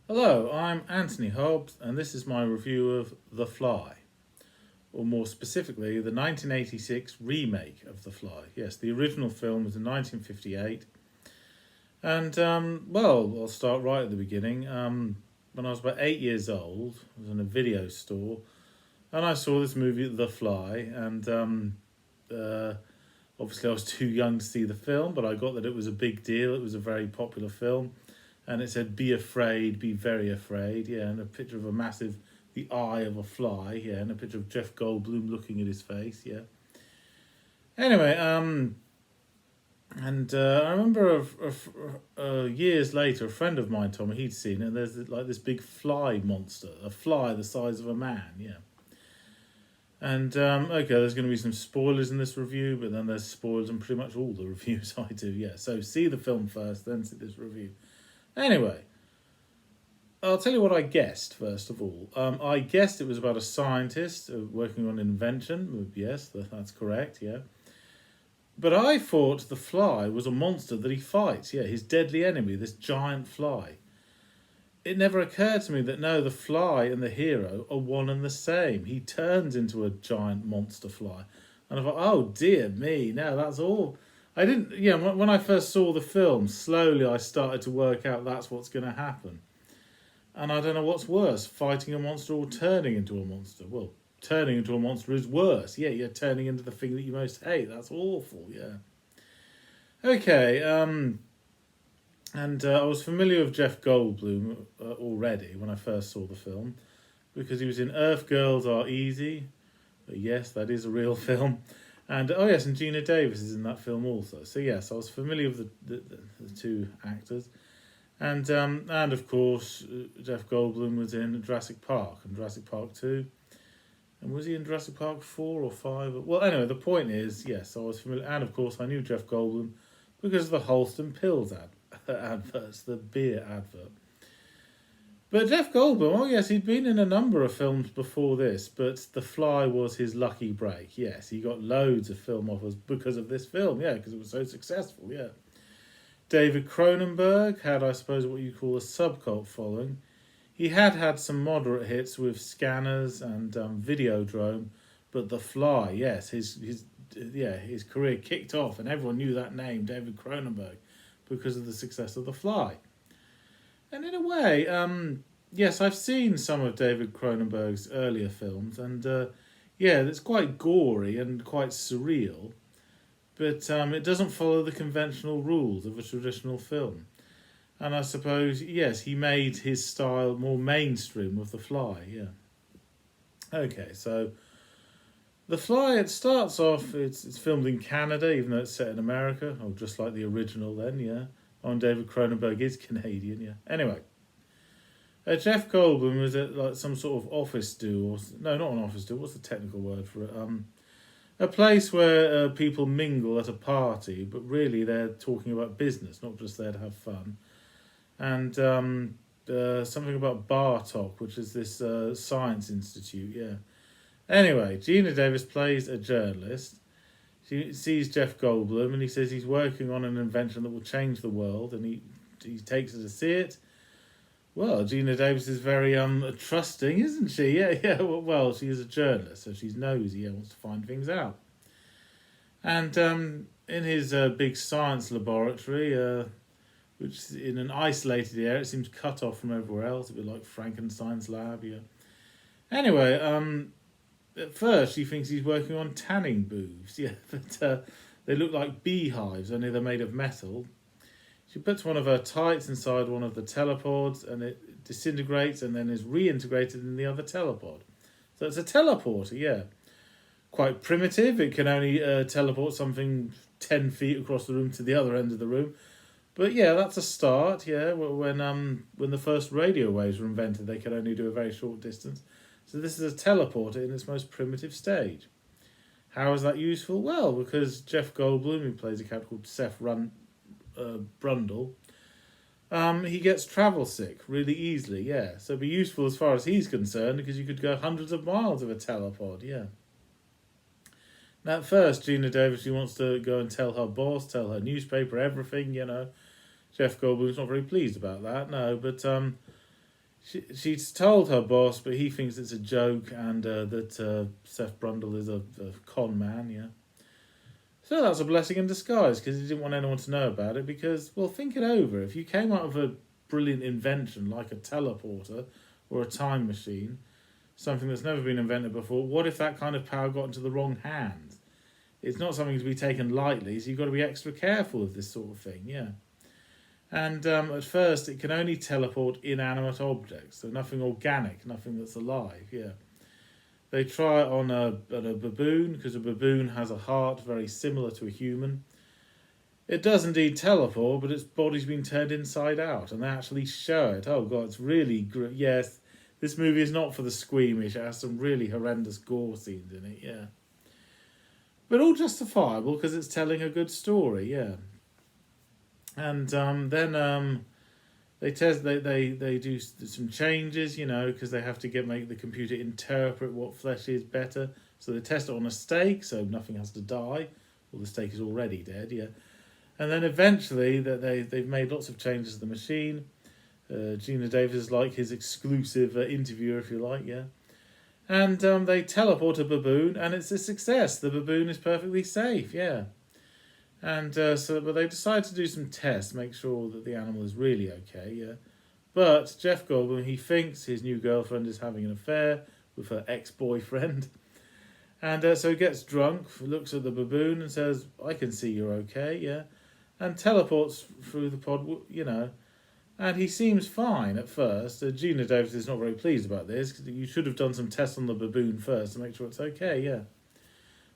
Hello, I'm Anthony Hobbs, and this is my review of The Fly, or more specifically, the 1986 remake of The Fly. Yes, the original film was in 1958, and I'll start right at the beginning. When I was about 8 years old, I was in a video store, and I saw this movie, The Fly, and uh, obviously I was too young to see the film, but I got that it was a big deal. It was a very popular film, and it said "Be afraid, be very afraid." Yeah, and a picture of a massive, the eye of a fly. Yeah, and a picture of Jeff Goldblum looking at his face. Yeah. Anyway, and I remember years later, a friend of mine told me he'd seen it. And there's like this big fly monster, a fly the size of a man. Yeah. And okay, there's going to be some spoilers in this review, but then there's spoilers in pretty much all the reviews I do. Yeah, so see the film first, then see this review. Anyway, I'll tell you what I guessed, first of all. I guessed it was about a scientist working on an invention. Yes, that's correct, yeah. But I thought the fly was a monster that he fights. Yeah, his deadly enemy, this giant fly. It never occurred to me that no, the fly and the hero are one and the same. He turns into a giant monster fly. And I thought, oh dear me, no, that's all. I didn't, yeah, when I first saw the film, slowly I started to work out that's what's going to happen. And I don't know what's worse, fighting a monster or turning into a monster. Well, turning into a monster is worse. Yeah, you're turning into the thing that you most hate. That's awful, yeah. Okay, and I was familiar with Jeff Goldblum already when I first saw the film because he was in Earth Girls Are Easy. Yes, that is a real film. And oh yes, and Gina Davis is in that film also. So yes, I was familiar with the two actors. And of course, Jeff Goldblum was in Jurassic Park and Jurassic Park 2. And was he in Jurassic Park 4 or 5? Well, anyway, the point is, yes, I was familiar. And of course, I knew Jeff Goldblum because of the Holston Pills adverts, the beer advert. But Jeff Goldblum, oh yes, he'd been in a number of films before this, but The Fly was his lucky break. Yes, he got loads of film offers because of this film, yeah, because it was so successful, yeah. David Cronenberg had, I suppose, what you call a subcult following. He had some moderate hits with Scanners and Videodrome, but The Fly, yes, his career kicked off, and everyone knew that name, David Cronenberg, because of the success of The Fly. And in a way, yes, I've seen some of David Cronenberg's earlier films, and yeah, it's quite gory and quite surreal, but it doesn't follow the conventional rules of a traditional film. And I suppose, yes, he made his style more mainstream with The Fly, yeah. Okay, so The Fly, it starts off, it's filmed in Canada, even though it's set in America, or just like the original then, yeah. Oh, and David Cronenberg is Canadian, yeah. Anyway, Jeff Goldblum was at like some sort of office do, or no, not an office do, what's the technical word for it? A place where people mingle at a party, but really they're talking about business, not just there to have fun. And something about Bar Talk, which is this science institute, yeah. Anyway, Gina Davis plays a journalist. She sees Jeff Goldblum and he says he's working on an invention that will change the world, and he takes her to see it. Well, Gina Davis is very trusting, isn't she? Yeah, yeah. Well, she is a journalist, so she's nosy and wants to find things out. And in his big science laboratory, which is in an isolated area, it seems cut off from everywhere else. It'd be like Frankenstein's lab, yeah. Anyway, at first she thinks he's working on tanning booths, yeah, but they look like beehives, only they're made of metal. She puts one of her tights inside one of the telepods and it disintegrates and then is reintegrated in the other telepod. So it's a teleporter, yeah. Quite primitive. It can only teleport something 10 feet across the room to the other end of the room. But yeah, that's a start, yeah. When the first radio waves were invented, they could only do a very short distance. So this is a teleporter in its most primitive stage. How is that useful? Well, because Jeff Goldblum, who plays a character called Seth Brundle, he gets travel sick really easily, yeah. So it'd be useful as far as he's concerned because you could go hundreds of miles with a telepod, yeah. Now at first, Gina Davis, she wants to go and tell her boss, tell her newspaper, everything, you know. Jeff Goldblum's not very pleased about that, no, but She's told her boss, but he thinks it's a joke, and that Seth Brundle is a con man, yeah. So that's a blessing in disguise, because he didn't want anyone to know about it, because, well, think it over. If you came out of a brilliant invention like a teleporter or a time machine, something that's never been invented before, what if that kind of power got into the wrong hands? It's not something to be taken lightly, so you've got to be extra careful of this sort of thing, yeah. And at first, it can only teleport inanimate objects, so nothing organic, nothing that's alive, yeah. They try it on a baboon, because a baboon has a heart very similar to a human. It does indeed teleport, but its body's been turned inside out, and they actually show it. Oh, God, it's really... Yes, this movie is not for the squeamish. It has some really horrendous gore scenes in it, yeah. But all justifiable, because it's telling a good story, yeah. And then they do some changes, because they have to make the computer interpret what flesh is better. So they test it on a steak, so nothing has to die. Well, the steak is already dead, yeah. And then eventually they've made lots of changes to the machine. Gina Davis is like his exclusive interviewer, if you like, yeah. And they teleport a baboon, and it's a success. The baboon is perfectly safe, yeah. And but they decide to do some tests, make sure that the animal is really okay, yeah. But Jeff Goldblum, he thinks his new girlfriend is having an affair with her ex-boyfriend. And so he gets drunk, looks at the baboon and says, I can see you're okay, yeah. And teleports through the pod, And he seems fine at first. Gina Davis is not very pleased about this, because you should have done some tests on the baboon first to make sure it's okay, yeah.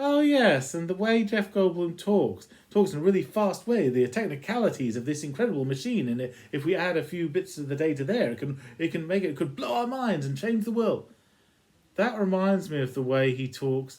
Oh, yes, and the way Jeff Goldblum talks in a really fast way, the technicalities of this incredible machine, and if we add a few bits of the data there, it could blow our minds and change the world. That reminds me of the way he talks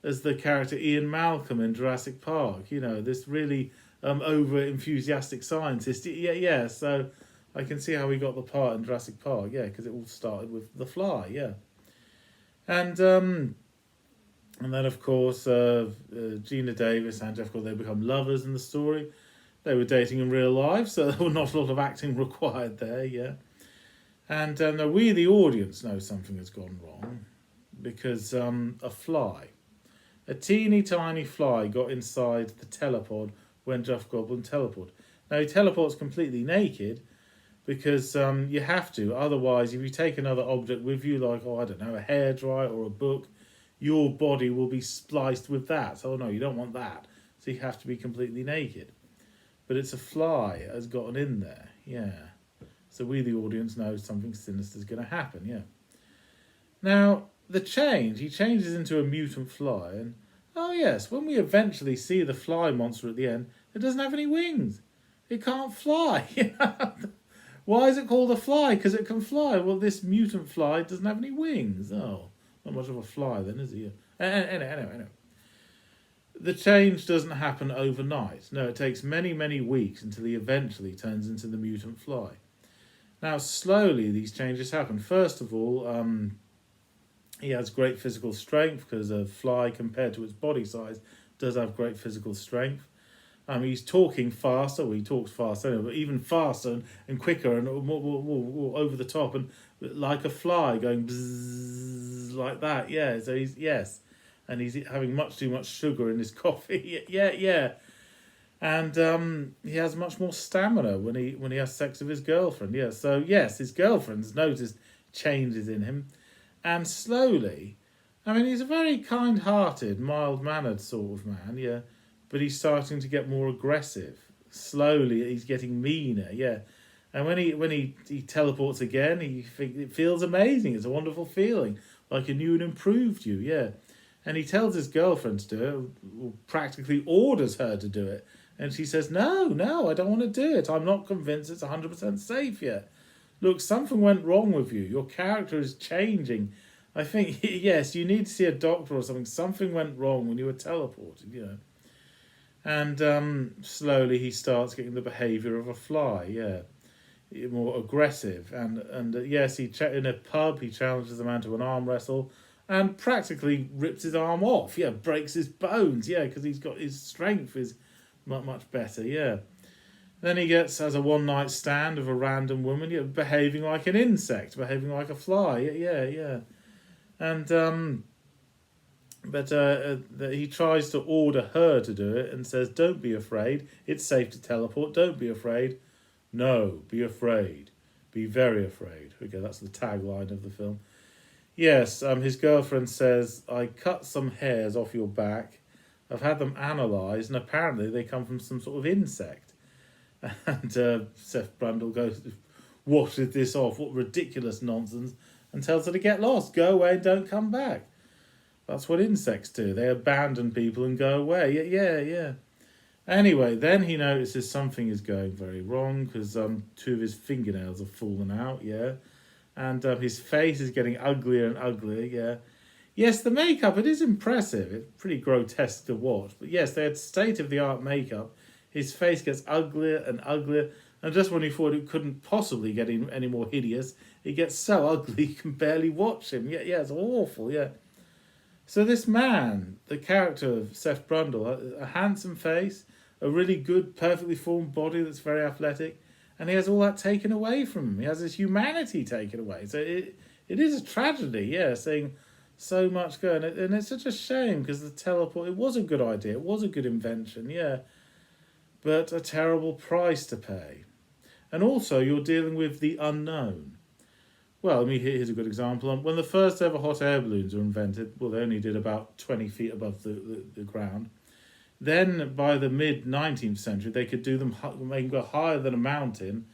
as the character Ian Malcolm in Jurassic Park, this really over-enthusiastic scientist. Yeah, so I can see how he got the part in Jurassic Park, yeah, because it all started with The Fly, yeah. And then, of course, Gina Davis and Jeff Goldblum, they become lovers in the story. They were dating in real life, so there was not a lot of acting required there, yeah. And we, the audience, know something has gone wrong, because a teeny tiny fly got inside the telepod when Jeff Goldblum teleported. Now, he teleports completely naked, because you have to. Otherwise, if you take another object with you, like, a hairdryer or a book, your body will be spliced with that. Oh no, you don't want that. So you have to be completely naked. But it's a fly that has gotten in there, yeah. So we, the audience, know something sinister is going to happen, yeah. Now, he changes into a mutant fly, and, oh yes, when we eventually see the fly monster at the end, it doesn't have any wings. It can't fly. Why is it called a fly? Because it can fly. Well, this mutant fly doesn't have any wings. Oh. Not much of a fly then, is he? Anyway. The change doesn't happen overnight. No, it takes many, many weeks until he eventually turns into the mutant fly. Now, slowly these changes happen. First of all, he has great physical strength, because a fly, compared to its body size, does have great physical strength. He's talking faster. Well, he talks faster, anyway, but even faster and quicker and more over the top, and like a fly going bzzz, like that. Yeah. So he's having much too much sugar in his coffee. Yeah. And he has much more stamina when he has sex with his girlfriend. Yeah. So yes, his girlfriend's noticed changes in him, and slowly, he's a very kind-hearted, mild-mannered sort of man. Yeah. But he's starting to get more aggressive. Slowly, he's getting meaner, yeah. And when he teleports again, it feels amazing. It's a wonderful feeling, like a new and improved you, yeah. And he tells his girlfriend to do it, or practically orders her to do it. And she says, no, I don't want to do it. I'm not convinced it's 100% safe yet. Look, something went wrong with you. Your character is changing. I think, yes, you need to see a doctor or something. Something went wrong when you were teleported, And slowly he starts getting the behaviour of a fly, yeah. More aggressive. And yes, in a pub, he challenges the man to an arm wrestle and practically rips his arm off, yeah, breaks his bones, yeah, because his strength is much better, yeah. Then he has a one night stand with a random woman, behaving like an insect, behaving like a fly. Yeah. And he tries to order her to do it and says, "Don't be afraid. It's safe to teleport. Don't be afraid." No, be afraid. Be very afraid. Okay, that's the tagline of the film. Yes, his girlfriend says, "I cut some hairs off your back. I've had them analysed, and apparently they come from some sort of insect." And Seth Brundle goes, washes this off. What ridiculous nonsense. And tells her to get lost. Go away and don't come back. That's what insects do. They abandon people and go away. Yeah. Anyway, then he notices something is going very wrong because two of his fingernails have fallen out, yeah. And his face is getting uglier and uglier, yeah. Yes, the makeup, it is impressive. It's pretty grotesque to watch. But yes, they had state-of-the-art makeup. His face gets uglier and uglier. And just when you thought it couldn't possibly get any more hideous, it gets so ugly you can barely watch him. Yeah, it's awful, yeah. So this man, the character of Seth Brundle, a handsome face, a really good, perfectly formed body that's very athletic, and he has all that taken away from him. He has his humanity taken away. So it is a tragedy, yeah, seeing so much going. And it's such a shame because the teleport, it was a good idea, it was a good invention, yeah, but a terrible price to pay. And also, you're dealing with the unknown. Well, here's a good example. When the first ever hot air balloons were invented, well, they only did about 20 feet above the ground. Then, by the mid-19th century, they could do them, make them go higher than a mountain.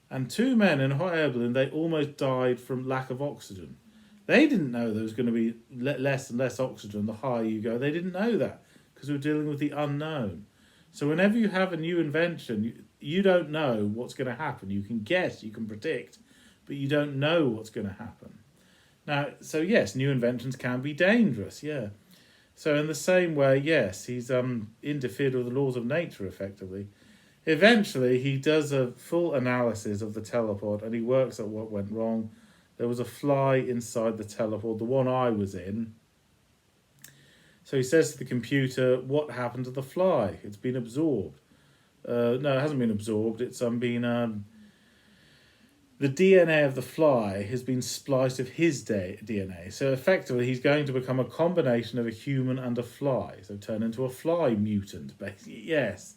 And two men in a hot air balloon, they almost died from lack of oxygen. They didn't know there was going to be less and less oxygen the higher you go. They didn't know that because we were dealing with the unknown. So whenever you have a new invention, you don't know what's going to happen. You can guess, you can predict, but you don't know what's going to happen. Now, so yes, new inventions can be dangerous, yeah. So in the same way, yes, he's interfered with the laws of nature, effectively. Eventually, he does a full analysis of the teleport, and he works out what went wrong. There was a fly inside the teleport, the one I was in. So he says to the computer, "What happened to the fly? It's been absorbed." No, it hasn't been absorbed. It's been... the DNA of the fly has been spliced with his DNA. So effectively, he's going to become a combination of a human and a fly. So turn into a fly mutant, basically. Yes.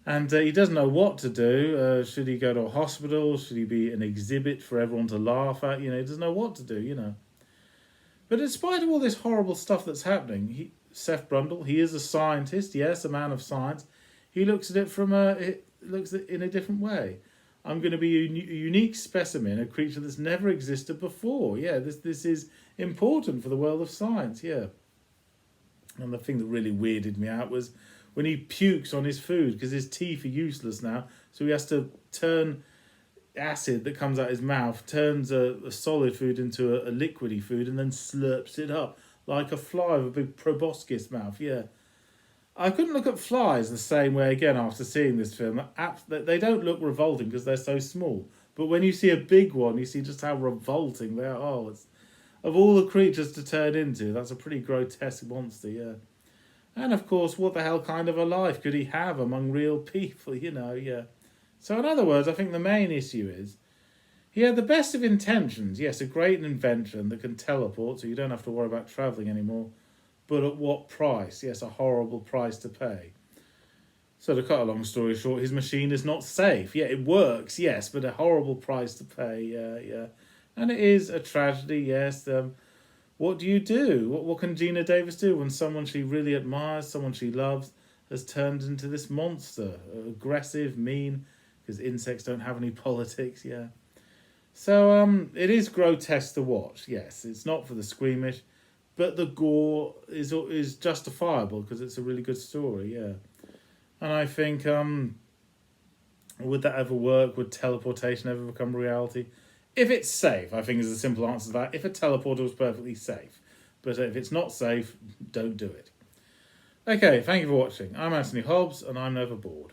And he doesn't know what to do. Should he go to a hospital? Should he be an exhibit for everyone to laugh at? He doesn't know what to do, But in spite of all this horrible stuff that's happening, Seth Brundle, he is a scientist, yes, a man of science. He looks at it in a different way. I'm going to be a unique specimen, a creature that's never existed before. Yeah, this is important for the world of science, yeah. And the thing that really weirded me out was when he pukes on his food, because his teeth are useless now, so he has to turn acid that comes out his mouth, turns a solid food into a liquidy food, and then slurps it up like a fly with a big proboscis mouth, yeah. I couldn't look at flies the same way again after seeing this film. They don't look revolting because they're so small. But when you see a big one, you see just how revolting they are. Oh, it's, of all the creatures to turn into, that's a pretty grotesque monster, yeah. And of course, what the hell kind of a life could he have among real people, yeah. So in other words, I think the main issue is he had the best of intentions. Yes, a great invention that can teleport so you don't have to worry about travelling anymore. But at what price? Yes, a horrible price to pay. So to cut a long story short, his machine is not safe. Yeah, it works, yes, but a horrible price to pay, yeah. And it is a tragedy, yes. What do you do? What can Gina Davis do when someone she really admires, someone she loves, has turned into this monster? Aggressive, mean, because insects don't have any politics, yeah. So it is grotesque to watch, yes. It's not for the squeamish. But the gore is justifiable because it's a really good story, yeah. And I think, would that ever work? Would teleportation ever become reality? If it's safe, I think is the simple answer to that. If a teleporter was perfectly safe. But if it's not safe, don't do it. Okay, thank you for watching. I'm Anthony Hobbs, and I'm never bored.